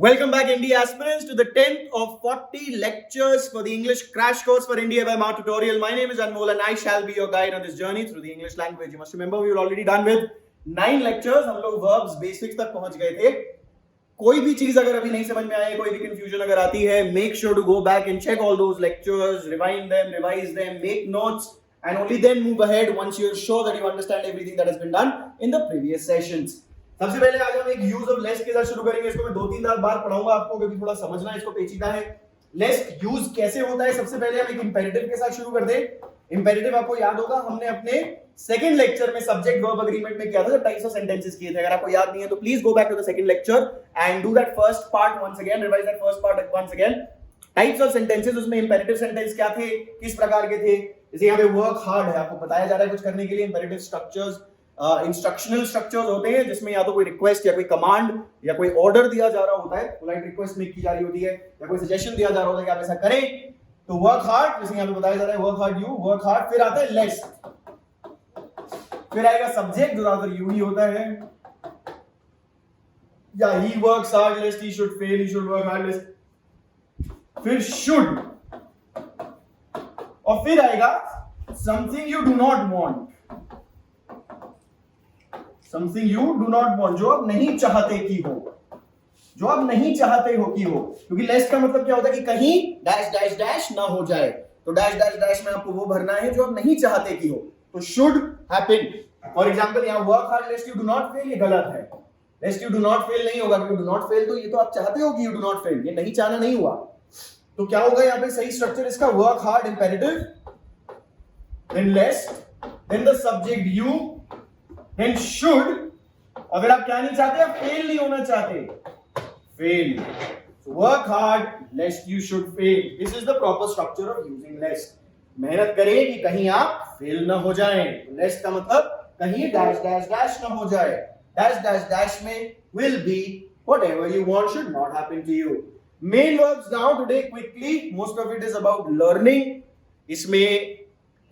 Welcome back, India aspirants, to the 10th of 40 lectures for the English Crash Course for India by Mar Tutorial. My name is Anmol and I shall be your guide on this journey through the English language. You must remember we've already done with 9 lectures. हम लोग verbs basics तक पहुंच गए थे. कोई भी चीज अगर अभी नहीं समझ में आए, कोई भी confusion अगर आती है, make sure to go back and check all those lectures, rewind them, revise them, make notes, and only then move ahead once you're sure that you understand everything that has been done in the previous sessions. सबसे पहले आज हम एक use of less के साथ शुरू करेंगे. इसको मैं 2-3 बार पढ़ाऊंगा आपको क्योंकि थोड़ा समझना है, इसको पेचीदा है. लेस यूज कैसे होता है, सबसे पहले हम एक इंपेरेटिव के साथ शुरू कर दें. इंपेरेटिव आपको याद होगा हमने अपने सेकंड लेक्चर में सब्जेक्ट वर्ब एग्रीमेंट में किया था, जब टाइप्स ऑफ सेंटेंसेस किए थे. अगर आपको याद नहीं है तो please go back to the second lecture and do that first part once again, revise that first part once again. Types of sentences, उसमें इंपेरेटिव सेंटेंस क्या थे, किस प्रकार के थे. जैसे यहाँ पे वर्क हार्ड है, आपको बताया जा रहा है कुछ करने के लिए. इंपेरेटिव स्ट्रक्चर्स इंस्ट्रक्शनल स्ट्रक्चर्स होते हैं जिसमें या तो कोई रिक्वेस्ट या कोई कमांड या कोई ऑर्डर दिया जा रहा होता है, पोलाइट रिक्वेस्ट मेक की जा रही होती है, या कोई सजेशन दिया जा रहा होता है कि आप ऐसा करें. तो वर्क हार्ड, जैसे यहाँ पे बताया जा रहा है work hard you, work hard. फिर आता है लेस, फिर आएगा सब्जेक्ट जो ज्यादातर यू ही होता है, या he works hard लेस्ट he should fail, he should work hard लेस्ट. फिर शुड, और फिर आएगा something you do not want. Something you do not want, जो आप नहीं चाहते कि हो, जो आप नहीं चाहते हो कि हो. क्योंकि लेस का मतलब क्या होता है कि कहीं डैश डैश डैश ना हो जाए, तो डैश डैश डैश में आपको वो भरना है जो आप नहीं चाहते कि हो. तो शुड हैपन. फॉर एग्जांपल यहाँ work hard लेस्ट you do not fail, ये गलत है. लेस्ट यू डू नॉट फेल नहीं होगा, क्योंकि डू नॉट फेल तो ये तो आप चाहते हो कि यू डू नॉट फेल, ये नहीं चाहना नहीं हुआ. तो क्या होगा यहाँ पे सही स्ट्रक्चर इसका, work hard imperative, then lest, then the subject you, then should. अगर आप क्या नहीं चाहते, आप फेल नहीं होना चाहते, fail. So work hard lest you should fail. This is the proper structure of using lest. मेहनत करें कि कहीं आप फेल ना हो जाएं. लेस्ट का मतलब कहीं डैश डैश डैश ना हो जाए. डैश डैश डैश में will be whatever you want should not happen to you. Main verbs now today quickly. Most of it is about learning. इसमें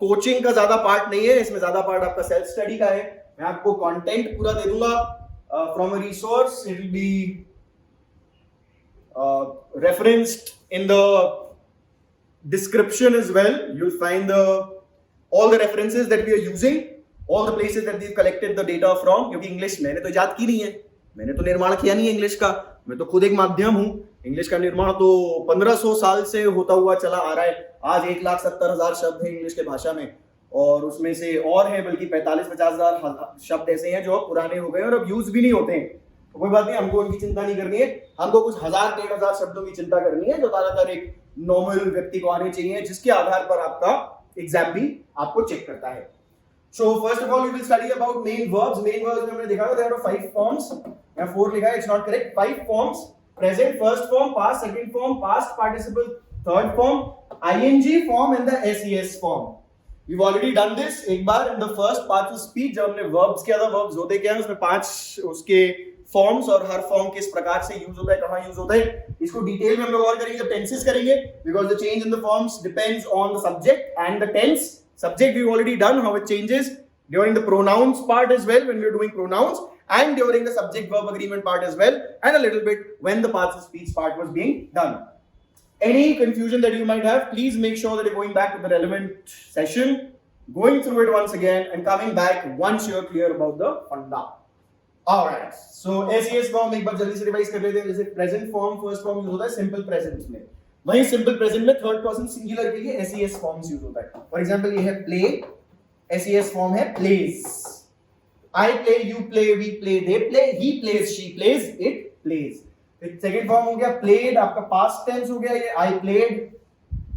कोचिंग का ज्यादा पार्ट नहीं है, इसमें ज्यादा पार्ट आपका सेल्फ स्टडी का है. मैं आपको कंटेंट पूरा दे दूंगा from a resource. It will be referenced in the description as well. You'll find all the references that we are using, all the places that we've collected the data from. क्योंकि English मैंने तो इजाद की नहीं है, मैंने तो निर्माण किया नहीं है इंग्लिश का, मैं तो खुद एक माध्यम हूं. इंग्लिश का निर्माण तो 1500 साल से होता हुआ चला आ रहा है. आज 1,70,000 शब्द है इंग्लिश के भाषा में, और उसमें से और है बल्कि 45-50,000 शब्द ऐसे हैं जो पुराने हो गए और अब यूज भी नहीं होते हैं. तो कोई बात नहीं, हमको उनकी चिंता नहीं करनी है. हमको कुछ 1,000-1,500 शब्दों की चिंता करनी है जो ज्यादातर एक नॉर्मल व्यक्ति को आने चाहिए, जिसके आधार पर आपका एग्जाम भी आपको चेक करता है. So first of all we will study about main verbs. Main verbs में हमने देखा था देयर आर 5 फॉर्म्स. या 4 लिखा है, it's not correct. 5 forms: present first form, past second form, past participle third form, ING form and the S ES form. We've already done this एक बार in the first part of speech, जब हमने verbs किया था. verbs होते क्या है, उसमें 5 उसके forms और हर form किस प्रकार से use होता है, कहाँ use होता है, इसको डिटेल में हम लोग और करेंगे जब tenses करेंगे. because the change in the forms depends on the subject and the tense. Subject we've already done, how it changes during the pronouns part as well when we're doing pronouns, and during the subject verb agreement part as well, and a little bit when the parts of speech part was being done. Any confusion that you might have, please make sure that you're going back to the relevant session, going through it once again and coming back once you're clear about the funda. Alright, so SES form एक बार जल्दी से revise कर लेते हैं. जैसे present form first form use होता है simple present में, वहीं simple present में third person singular के लिए SES forms यूज होता है. For example ये है play, SES form है plays. I play, you play, we play, they play, he plays, she plays, it plays. Second form हो गया प्लेड, आपका पास्ट टेंस हो गया ये आई प्लेड,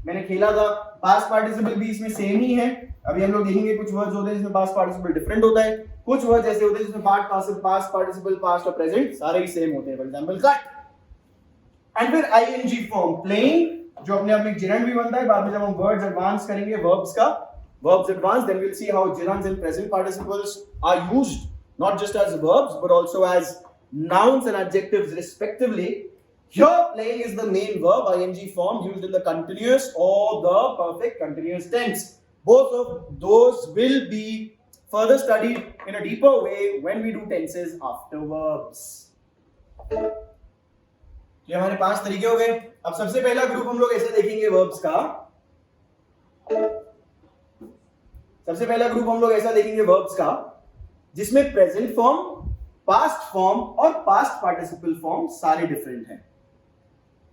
मैंने खेला था. पास्ट पार्टिसिपल भी इसमें सेम ही है. अभी हम लोग देखेंगे कुछ वर्ड्स होते हैं जिसमें पास्ट पार्टिसिपल डिफरेंट होता है, कुछ वर्ड्स ऐसे होते हैं जिसमें पास्ट पार्टिसिपल, पास्ट और प्रेजेंट सारे ही सेम होते हैं. For example cut. एंड फिर आईएनजी फॉर्म प्लेइंग, जो अपने आप में gerund भी बनता है. बाद में जब हम वर्ड्स एडवांस करेंगे वर्ब्स का, verbs advance, then we'll see how gerunds and present participles are used not just as verbs but also as nouns and adjectives respectively. Here playing is the main verb, ing form, used in the continuous or the perfect continuous tense. Both of those will be further studied in a deeper way when we do tenses after verbs. ये हमारे 5 तरीके हो गए। अब सबसे पहला group हम लोग ऐसे देखेंगे वर्ब्स का, सबसे पहला ग्रुप हम लोग ऐसा देखेंगे वर्ब्स का जिसमें प्रेजेंट फॉर्म, पास्ट फॉर्म और पास्ट पार्टिसिपल फॉर्म सारे डिफरेंट हैं।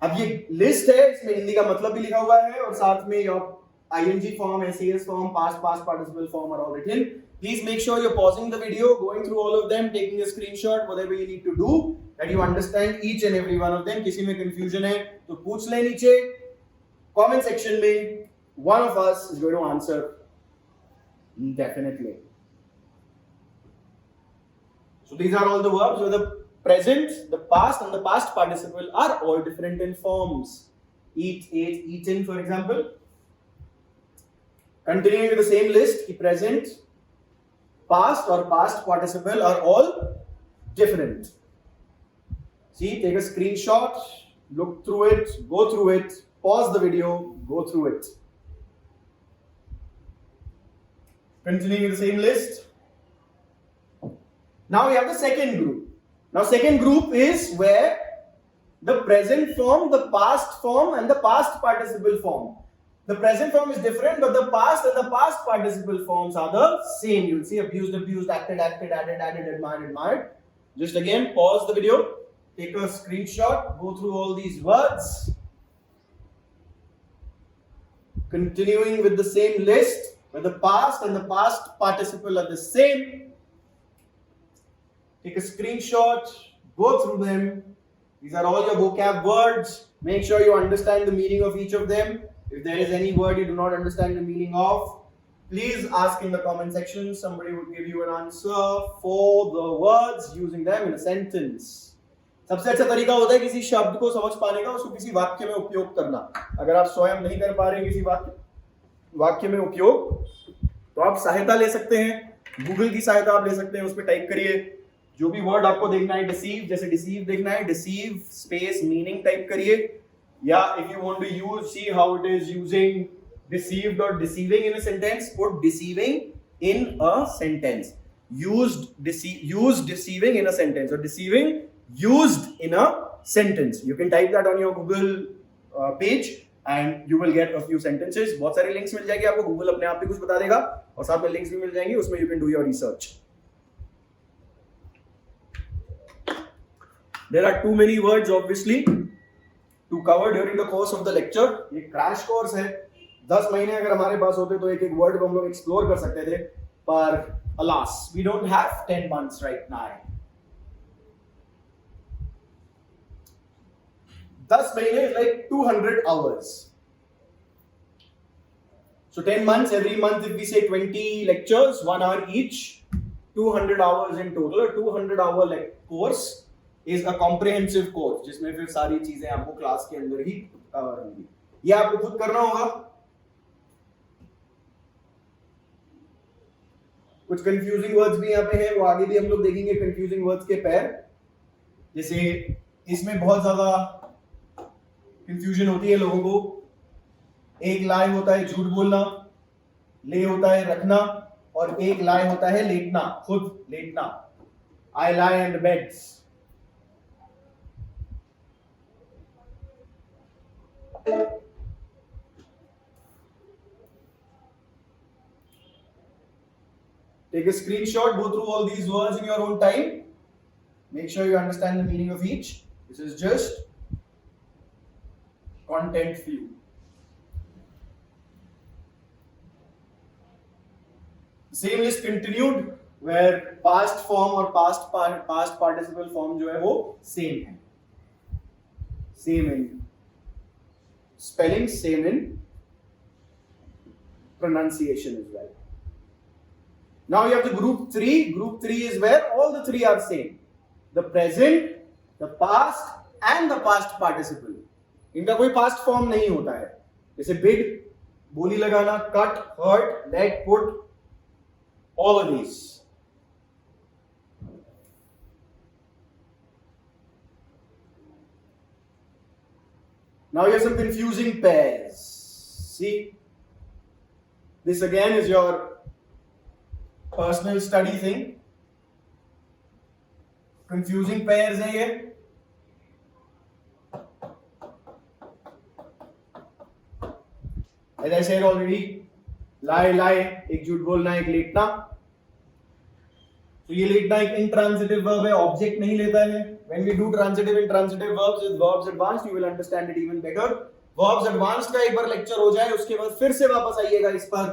अब ये लिस्ट है, इसमें हिंदी का मतलब भी लिखा हुआ है और साथ में your ing form, SES form, past participle form are all written. Please make sure you're pausing the video, going through all of them, taking a screenshot, whatever you need to do, that you understand each and every one of them. किसी में confusion है तो पूछ लें नीचे comment section में, one of us is going to answer definitely. So these are all the verbs where the present, the past and the past participle are all different in forms. Eat, ate, eaten, for example. Continuing with the same list, the present, past or past participle are all different. See, take a screenshot, look through it, go through it, pause the video, go through it. Continuing with the same list. Now we have the second group. Now second group is where the present form, the past form and the past participle form. The present form is different, but the past and the past participle forms are the same. You'll see abused, abused, acted, acted, added, added, admired, admired. Just again, pause the video, take a screenshot, go through all these words. Continuing with the same list, where the past and the past participle are the same. Take a screenshot, go through them. These are all your vocab words. Make sure you understand the meaning of each of them. If there is any word you do not understand the meaning of, please ask in the comment section. Somebody would give you an answer for the words using them in a sentence. सबसे अच्छा तरीका होता है किसी शब्द को समझ पाने का, उसको किसी वाक्य में उपयोग करना। अगर आप स्वयं नहीं कर पा रहे हैं किसी वाक्य में उपयोग, तो आप सहायता ले सकते हैं, गूगल की सहायता आप ले सकते हैं। उस पर टाइप करिए जो भी वर्ड आपको देखना है, डिसीव, जैसे डिसीव देखना है, डिसीव स्पेस मीनिंग टाइप करिए, या if you want to use, see how it is using deceived or deceiving in a sentence, put deceiving in a sentence. Used deceiving in a sentence, or deceiving used in a sentence. You can type that on your Google page and you will get a few sentences. बहुत सारे links मिल जाएंगे आपको, Google अपने आप भी कुछ बता देगा और साथ में links भी मिल जाएंगे, उसमें you can do your research. There are too many words obviously to cover during the course of the lecture. ये क्रैश कोर्स है, 10 महीने अगर हमारे पास होते तो एक एक वर्ड को हम लोग एक्सप्लोर कर सकते थे, पर alas, we don't have 10 months right now. 10 महीने is like 200 hours. So 10 months, every month if we say 20 lectures, 1 hour each, 200 hours in total. A 200 hour course is a comprehensive course जिसमें फिर सारी चीजें आपको क्लास के अंदर ही cover होंगी। ये आपको खुद करना होगा। कुछ कंफ्यूजिंग वर्ड्स भी यहाँ पे हैं, वो आगे भी हम लोग देखेंगे कंफ्यूजिंग वर्ड्स के पैर। जैसे इसमें बहुत ज्यादा कंफ्यूजन होती है लोगों को। एक लाई होता है झूठ बोलना, ले होता है रखना, और एक लाई होता है लेटना, खुद लेटना। I lie and beds. Take a screenshot, go through all these words in your own time. Make sure you understand the meaning of each. This is just content for you. Same list continued, where past form और past participle form जो है वो same है, same in spelling, same in pronunciation as well. Now you have the group 3. Group 3 is where all the three are same. The present, the past and the past participle. इनका कोई past form नहीं होता है। जैसे bid, बोली लगाना, cut, hurt, let, put, all of these. Now you have some confusing pairs. See, this again is your personal study thing. Confusing pairs है ये। As I said already, lie lie, एक झूठ बोलना, एक लेटना. तो ये लेटना एक intransitive verb है, ऑब्जेक्ट नहीं लेता है. When we do transitive and intransitive verbs with verbs advanced, you will understand it even better. Verbs advanced का एक बार लेक्चर हो जाए, उसके बाद फिर से वापस आइएगा इस पर,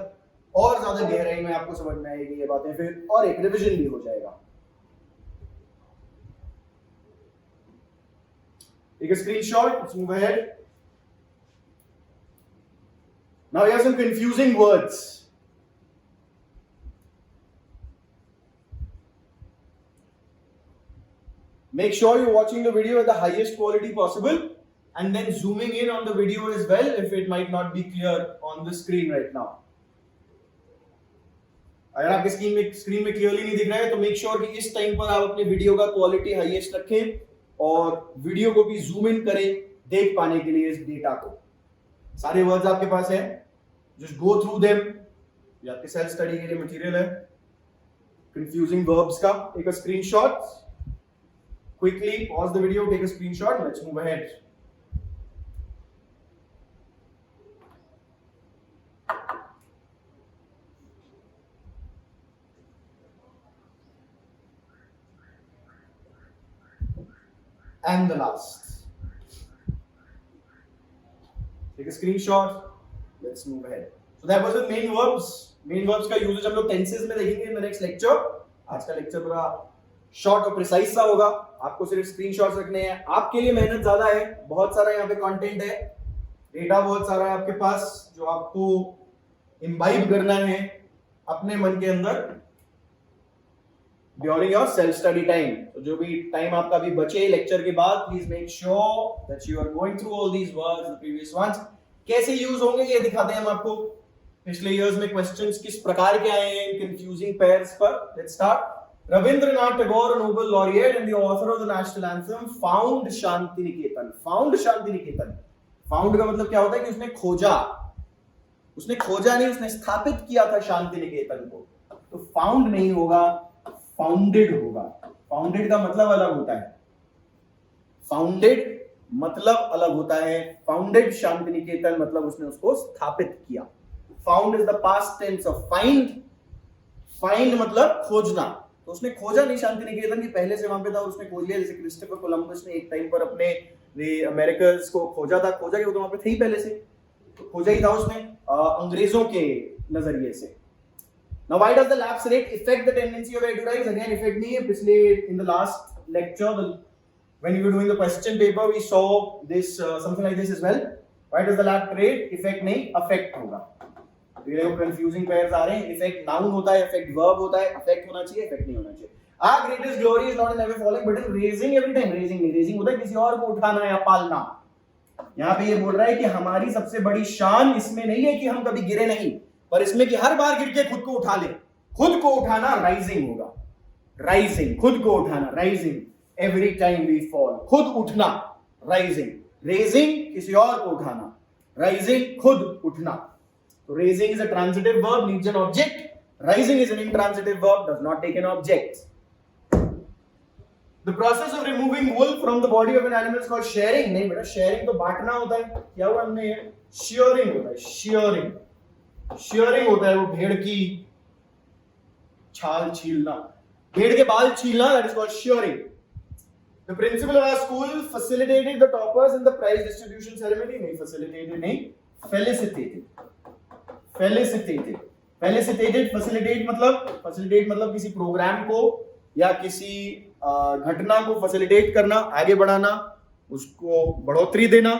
और ज्यादा गहराई में आपको समझ में आएगी ये बातें, फिर और एक रिविजन भी हो जाएगा. Take a screenshot. Let's move ahead. Now we have some confusing words. Make sure you're watching the video at the highest quality possible and then zooming in on the video as well if it might not be clear on the screen right now. अगर आपके screen में clearly नहीं दिख रहा है तो make sure कि इस टाइम पर आप अपने वीडियो का क्वालिटी हाईएस्ट रखें और वीडियो को भी जूम इन करें देख पाने के लिए इस डेटा को. सारे वर्ड्स आपके पास है, जस्ट गो थ्रू देम. ये आपके सेल्फ स्टडी के लिए मटेरियल है. कंफ्यूजिंग वर्ब्स का take a screenshot. Quickly pause the video, take a screenshot. Let's move ahead. And the last. Take a screenshot. Let's move ahead. So that was the main verbs. Main verbs का usage हम लोग tenses में देखेंगे in the next lecture. आज का lecture पूरा short और precise सा होगा. आपको सिर्फ स्क्रीनशॉट्स रखने हैं. आपके लिए मेहनत ज्यादा है, बहुत सारा यहाँ पे कंटेंट है, डेटा बहुत सारा है आपके पास जो आपको इम्बाइब करना है अपने मन के अंदर during your self study time. तो जो भी टाइम आपका भी बचे लेक्चर के बाद, please make sure that you are going through all these words, the previous ones. कैसे यूज होंगे ये दिखाते हैं हम आपको. पिछले इयर्स में क्वेश्चंस किस प्रकार के आए हैं कंफ्यूजिंग पेयर्स पर. Let's start. Rabindranath Tagore, Nobel laureate and the author of the national anthem, found Shanti Niketan. Found Shanti Niketan. Found का मतलब क्या होता है कि उसने खोजा. उसने खोजा नहीं, उसने स्थापित किया था शांति निकेतन को. तो फाउंड नहीं होगा, फाउंडेड होगा. फाउंडेड का मतलब अलग होता है. फाउंडेड मतलब अलग होता है. फाउंडेड शांति निकेतन मतलब उसने उसको स्थापित किया. Found is the past tense of find. Find मतलब खोजना. तो उसने खोजा नहीं शांति निकेतन, की पहले से वहां पे था और उसने खोज लिया. जैसे क्रिस्टोफर कोलंबस ने एक टाइम पर अपने अमेरिकस को खोजा था. खोजा कि वो तो वहां पे थे ही पहले से, तो खोजा ही था उसने अंग्रेजों के नजरिए से. Now, why does the lapse rate affect the tendency of air to rise? Again, effect नहीं है. पिछले in the last lecture, when we were doing the question paper, we saw this something like this as well. Why does the lapse rate affect नहीं, affect होगा. ये लोग confusing pairs आ रहे हैं. Effect noun होता है, effect verb होता है. Affect होना चाहिए, effect नहीं होना चाहिए. Our greatest glory is not in never falling, but in raising every time. Raising नहीं, raising होता है किसी और को उठाना या पालना. यहाँ पे ये बोल रहा है कि हमारी सबसे बड़ी शान इसमें नहीं है कि हम कभी गिरे नहीं, पर इसमें कि हर बार गिर के खुद को उठा ले. खुद को उठाना राइजिंग होगा. राइजिंग, खुद को उठाना, rising. Every time we fall, खुद उठना, राइजिंग. रेजिंग किसी और को उठाना, राइजिंग खुद उठना. तो raising is a transitive verb, needs an object. Rising is an intransitive verb, does not take an object. The process of removing wool from the body of an animal is called shearing. नहीं बेटा, shearing तो बांटना होता है. क्या हुआ हमने ये? shearing होता है. shearing. शेयरिंग होता है वो भेड़ की छाल छीलना, भेड़ के बाल छीलना. That is called shearing. The principal of our school facilitated the toppers in the prize distribution ceremony. नहीं फैसिलिटेटेड नहीं, फेलिसिटेटेड. फेलिसिटेटेड. फेलिसिटेटेड. फैसिलिटेट मतलब किसी प्रोग्राम को या किसी घटना को फैसिलिटेट करना, आगे बढ़ाना, उसको बढ़ोतरी देना.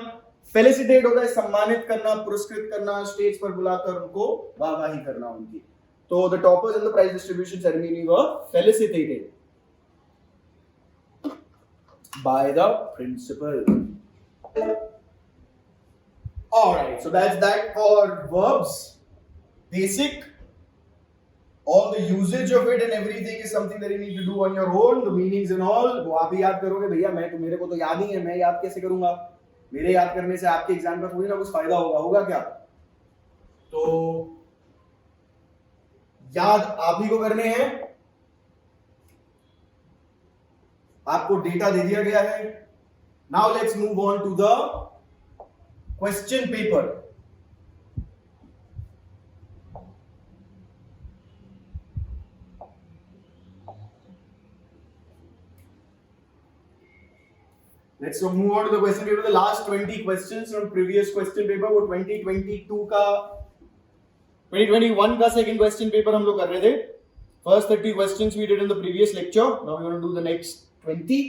फेलिसिटेट होता है सम्मानित करना, पुरस्कृत करना, स्टेज पर बुलाकर उनको वाहवाही करना उनकी. तो the toppers in the prize distribution ceremony were felicitated by the principal. Alright, so that's that for verbs. Basic, all the usage of it and everything is something that you need to do on your own. The meanings and all वो आप ही याद करोगे. भैया मेरे को तो याद नहीं है, मैं याद कैसे करूंगा? मेरे याद करने से आपके एग्जाम का थोड़ी ना कुछ फायदा होगा क्या? तो याद आप ही को करने हैं. आपको डेटा दे दिया गया है. Now let's move on to the question paper. Let's move on to the question paper. The last 20 questions from previous question paper, वो 2022 का 2021 का second question paper हम लोग कर रहे थे. First 30 questions we did in the previous lecture. Now we're going to do the next 20.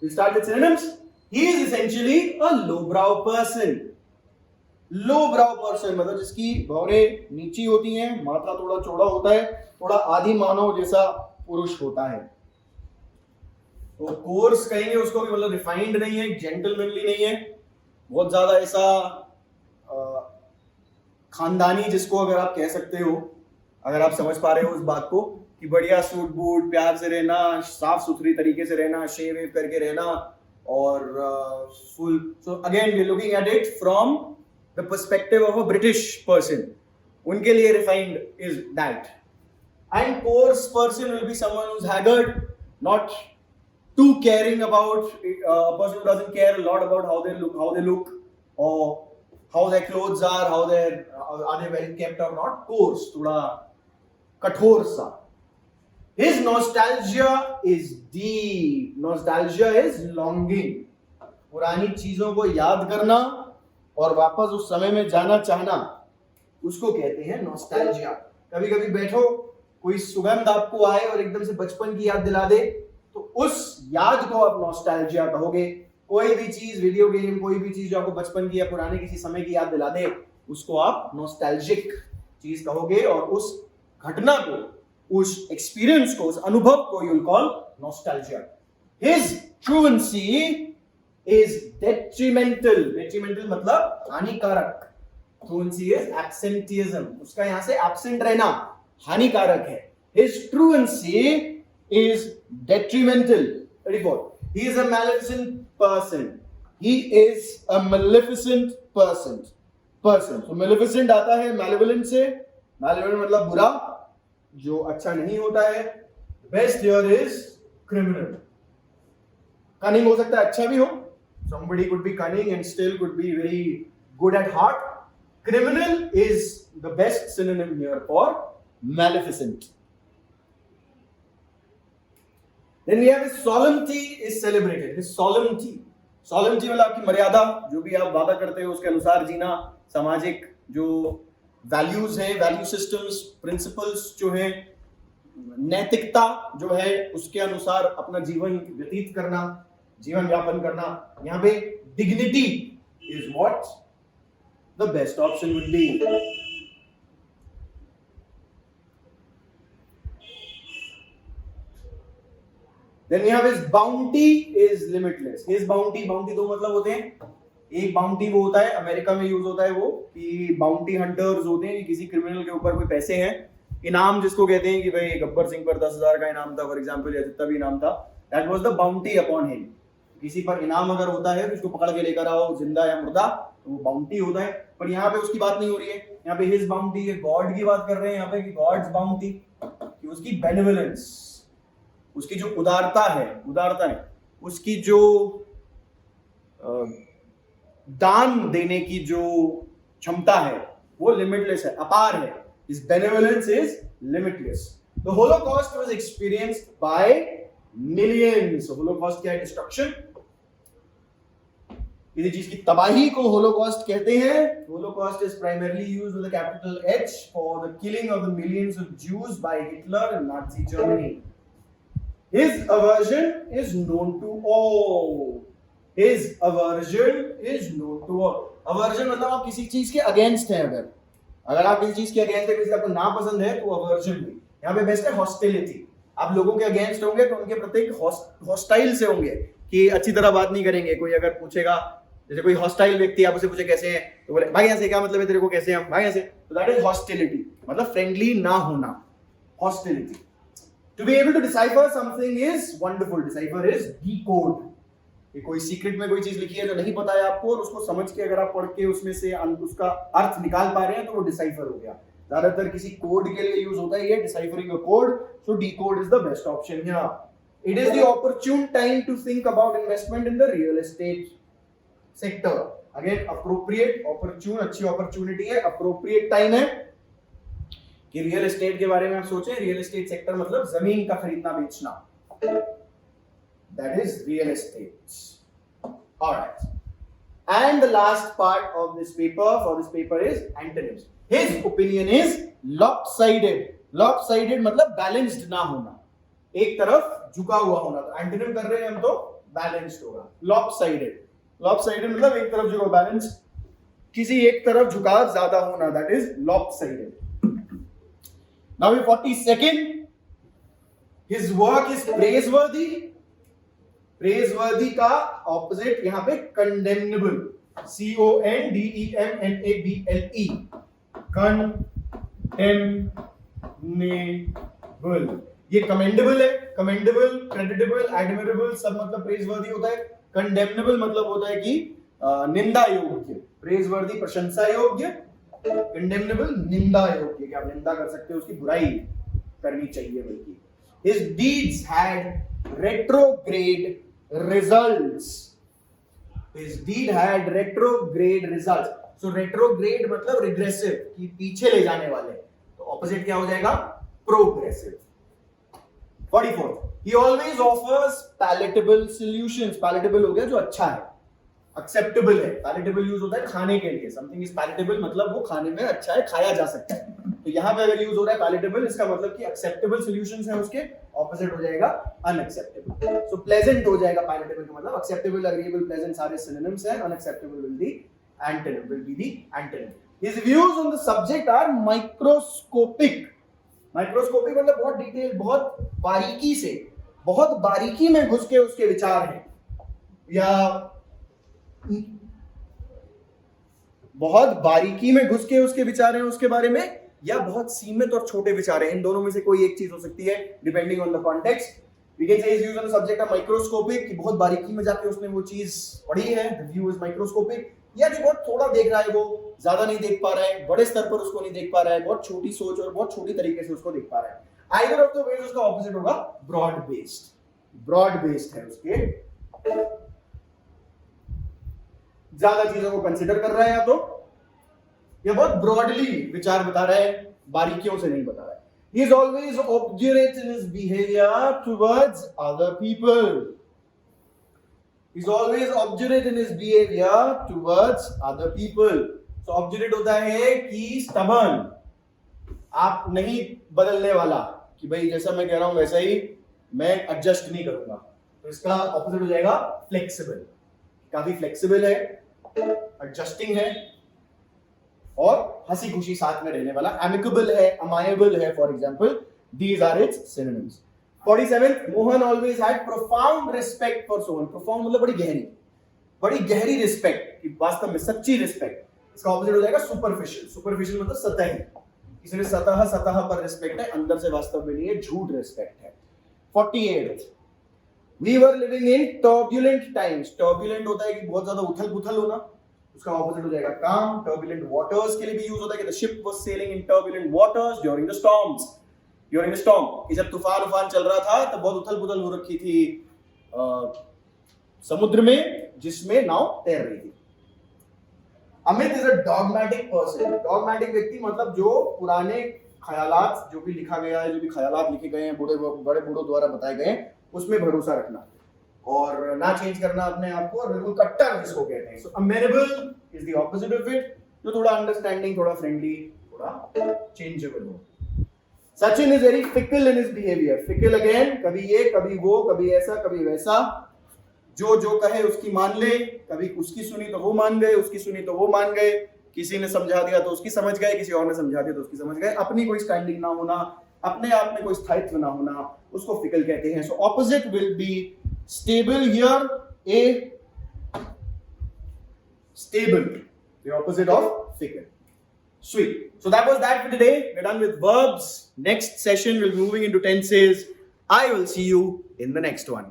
We'll start with synonyms. He is essentially a lowbrow person. Lowbrow person मतलब जिसकी भौरें नीची होती हैं, माथा थोड़ा चौड़ा होता है, थोड़ा आदि मानव जैसा पुरुष होता है. तो कोर्स कहेंगे उसको भी, मतलब रिफाइंड नहीं है, जेंटलमैनली नहीं है, बहुत ज्यादा ऐसा खानदानी जिसको अगर आप कह सकते हो, अगर आप समझ पा रहे हो उस बात को कि बढ़िया सूट बूट, प्यार से रहना, साफ सुथरी तरीके से रहना, शेव वेव करके रहना और फुल. So again we looking at it from the perspective of a British person. उनके लिए refined is that. And coarse person will be someone who is haggard, not too caring about a person who doesn't care a lot about how they look or how their clothes are, are they well kept or not. Coarse, थोड़ा कठोर सा. His nostalgia is deep. Nostalgia is longing. पुरानी चीजों को याद करना और वापस उस समय में जाना चाहना, उसको कहते हैं nostalgia. कभी कभी बैठो, कोई सुगंध आपको आए और एकदम से बचपन की याद दिला दे, तो उस याद को आप नॉस्टैल्जिया कहोगे. कोई भी चीज, वीडियो गेम, कोई भी चीज जो आपको बचपन की या पुराने किसी समय की याद दिला दे, उसको आप नॉस्टैल्जिक चीज कहोगे. और उस घटना को, उस एक्सपीरियंस को, उस अनुभव को you will call nostalgia. His truancy is detrimental. Detrimental मतलब हानिकारक. Truancy is absenteeism. उसका यहां से एब्सेंट रहना हानिकारक है. His truancy is detrimental. 34. He is a maleficent person. He is a maleficent person. So maleficent आता है malevolent से. Malevolent मतलब बुरा, जो अच्छा नहीं होता है. Best here is criminal. Cunning हो सकता है अच्छा भी हो. Somebody could be cunning and still could be very good at heart. Criminal is the best synonym here for maleficent. Then we have his solemnity is celebrated. His solemnity मतलब आपकी मर्यादा, जो भी आप वादा करते हो उसके अनुसार जीना, सामाजिक जो वैल्यूज हैं, वैल्यू सिस्टम्स, प्रिंसिपल्स जो हैं, नैतिकता जो है, उसके अनुसार अपना जीवन व्यतीत करना, जीवन यापन करना. यहाँ पे dignity is what the best option would be. Then we have his bounty is limitless. His bounty दो मतलब होते हैं. एक बाउंटी वो होता है, अमेरिका में यूज होता है वो, कि बाउंटी हंटर्स होते हैं, किसी क्रिमिनल के ऊपर कोई पैसे हैं, इनाम जिसको कहते हैं कि भाई गब्बर सिंह पर 10,000 का इनाम था फॉर एग्जांपल, या जितना भी इनाम था, that was the bounty upon him. किसी पर इनाम अगर होता है तो उसको पकड़ के लेकर आओ, जिंदा या मुर्दा, तो वो बाउंटी होता है. पर यहाँ पे उसकी बात नहीं हो रही है. यहाँ पे हिज बाउंटी, गॉड की बात कर रहे हैं यहाँ पे, कि गॉड्स बाउंटी, कि उसकी बेनिवोलेंस, उसकी जो उदारता है, उसकी जो दान देने की जो क्षमता है, वो लिमिटलेस है, अपार है. His benevolence is limitless. The Holocaust was experienced by millions. So Holocaust क्या है? Destruction. किसी चीज की तबाही को Holocaust कहते हैं. Holocaust is primarily used with a capital H for the killing of the millions of Jews by Hitler in Nazi Germany. His aversion is known to all. His aversion is known to all. Aversion मतलब आप किसी चीज के against हैं. अगर आप किसी चीज के अगेंस्ट है, किसी का आपको नापसंद है, तो अवर्जन हुई. यहाँ पे बेस्ट है हॉस्टिलिटी. आप लोगों के अगेंस्ट होंगे तो उनके प्रति हॉस्टाइल से होंगे, कि अच्छी तरह बात नहीं करेंगे. कोई अगर पूछेगा, जैसे कोई हॉस्टाइल व्यक्ति आपसे पूछे कैसे हैं, तो बोले भाई यहाँ से, क्या मतलब है तेरे को, कैसे हम, भाई यहाँ से, तो दैट इज हॉस्टिलिटी. मतलब फ्रेंडली ना होना, hostility. To be able to decipher something is wonderful. Decipher is decode. कि कोई सीक्रेट में कोई चीज लिखी है जो नहीं पता है आपको, और उसको समझ के अगर आप पढ़ के उसमें से उसका अर्थ निकाल पा रहे हैं, तो वो डिसाइफर हो गया. ज्यादातर किसी कोड के लिए यूज होता है ये, deciphering a code. So decode is the best option here. It is the opportune time to think about investment in the real estate sector. Again, appropriate, opportune, अच्छी opportunity है, appropriate time है कि real estate के बारे में आप सोचें. Real estate sector मतलब जमीन का खरीदना बेचना, that is real estate. All right. And the last part of this paper, for this paper, is antonyms. His opinion is lopsided. Lopsided मतलब balanced ना होना, एक तरफ झुका हुआ होना. तो एंटोनिम कर रहे हैं हम तो बैलेंस्ड होगा. lopsided. lopsided मतलब एक तरफ झुका, बैलेंस किसी एक तरफ झुकाव ज्यादा होना, that is lopsided. Now 42nd, his work is praiseworthy. praiseworthy का ऑपोजिट यहां पे condemnable, CONDEMNABLE, condemnable. ये commendable है. commendable, creditable, admirable सब मतलब praiseworthy होता है. condemnable मतलब होता है कि निंदा योग्य. praiseworthy प्रशंसा योग्य, condemnable निंदा योग्य, कि आप निंदा कर सकते हो, उसकी बुराई करनी चाहिए. बल्कि his deeds had retrograde results. His deed had retrograde results. So retrograde मतलब regressive, कि पीछे ले जाने वाले. तो opposite क्या हो जाएगा? Progressive. 44. He always offers palatable solutions. Palatable हो गया जो अच्छा है. Acceptable है. Palatable यूज होता है खाने के लिए. Something is palatable मतलब वो खाने में अच्छा है, खाया जा सकता है. तो यहाँ पे अगर यूज हो रहा है palatable, इसका मतलब कि acceptable solutions हैं उसके, opposite हो जाएगा unacceptable. So pleasant हो जाएगा palatable का मतलब. Acceptable, agreeable, pleasant सारे synonyms हैं. Unacceptable will be antonym, will be the antonym. His views on the subject are microscopic. Microscopic मतलब बहुत डिटेल, बहुत बारीकी से, बहुत बारीकी में घुस के उसके विचार हैं, या बहुत बारीकी में घुस के उसके विचार हैं उसके बारे में, या बहुत सीमित और छोटे विचार हैं. इन दोनों में से कोई एक चीज हो सकती है, depending on the context. We can say his views on the subject are microscopic, कि बहुत बारीकी में जाके उसने वो चीज पढ़ी है. द व्यू इज माइक्रोस्कोपिक, या कि बहुत थोड़ा देख रहा है, वो ज्यादा नहीं देख पा रहा है, बड़े स्तर पर उसको नहीं देख पा रहा है, बहुत छोटी सोच और बहुत छोटी तरीके से उसको देख पा रहा है. आइदर ऑफ द वेज उसका ऑपोजिट होगा ब्रॉड बेस्ड. ब्रॉड बेस्ड है उसके, ज्यादा चीजों को कंसिडर कर रहा है, या बहुत ब्रॉडली विचार बता रहा है, बारीकियों से नहीं बता रहा है. He is always obdurate in his behavior towards other people. He is always obdurate in his behavior towards other people. So obdurate होता है कि stubborn, आप नहीं बदलने वाला, कि भाई जैसा मैं कह रहा हूं वैसा ही मैं एडजस्ट नहीं करूंगा. तो इसका ऑपोजिट हो जाएगा फ्लेक्सिबल. काफी फ्लेक्सिबल है, एडजस्टिंग है, और हंसी खुशी साथ में रहने वाला. एमिकेबल है, अमायबल है, for example. These are its synonyms. 47th, Mohan always had profound respect for Sohan. Profound मतलब बड़ी गहरी रिस्पेक्ट, कि वास्तव में सच्ची रिस्पेक्ट. इसका ऑपोजिट हो जाएगा सुपरफिशियल. सुपरफिशियल मतलब सतही, इसलिए सतह पर रिस्पेक्ट है, अंदर से वास्तव में नहीं है, झूठ रिस्पेक्ट है. 48th, we were living in turbulent times. turbulent होता है कि बहुत ज्यादा उथल-पुथल होना, उसका ऑपोजिट हो जाएगा काम. turbulent waters के लिए भी यूज होता है कि the ship was sailing in turbulent waters during the storms. during the storm, कि जब तूफान चल रहा था तब बहुत उथल-पुथल हो रखी थी समुद्र में, जिसमें नाव तैर रही थी. Amit is a dogmatic person. Dogmatic व्यक्ति मतलब जो पुराने ख्यालात, जो भी लिखा गया है, जो भी ख्यालात लिखे गए हैं बड़े बूढ़ों द्वारा बताए गए हैं, उसमें भरोसा रखना और ना चेंज करना अपने आप को, और बिल्कुल कट्टर जिसको कहते हैं. So amenable is the opposite of it, जो थोड़ा अंडरस्टैंडिंग, थोड़ा फ्रेंडली, थोड़ा चेंजेबल हो. Sachin is very fickle in his behaviour. Fickle again, कभी ये कभी वो, कभी ऐसा कभी वैसा, जो कहे उसकी मान ले, कभी उसकी सुनी तो वो मान गए, उसकी सुनी तो वो मान गए, किसी ने समझा दिया तो उसकी समझ गए, किसी और ने समझा दिया तो उसकी समझ गए. अपनी कोई स्टैंडिंग ना होना, अपने आप में कोई स्थायित्व ना होना, उसको फिकल कहते हैं. So opposite will be stable here. A stable, the opposite of fickle. Sweet. So that was that for today. We're done with verbs. Next session we'll be moving into tenses. I will see you in the next one.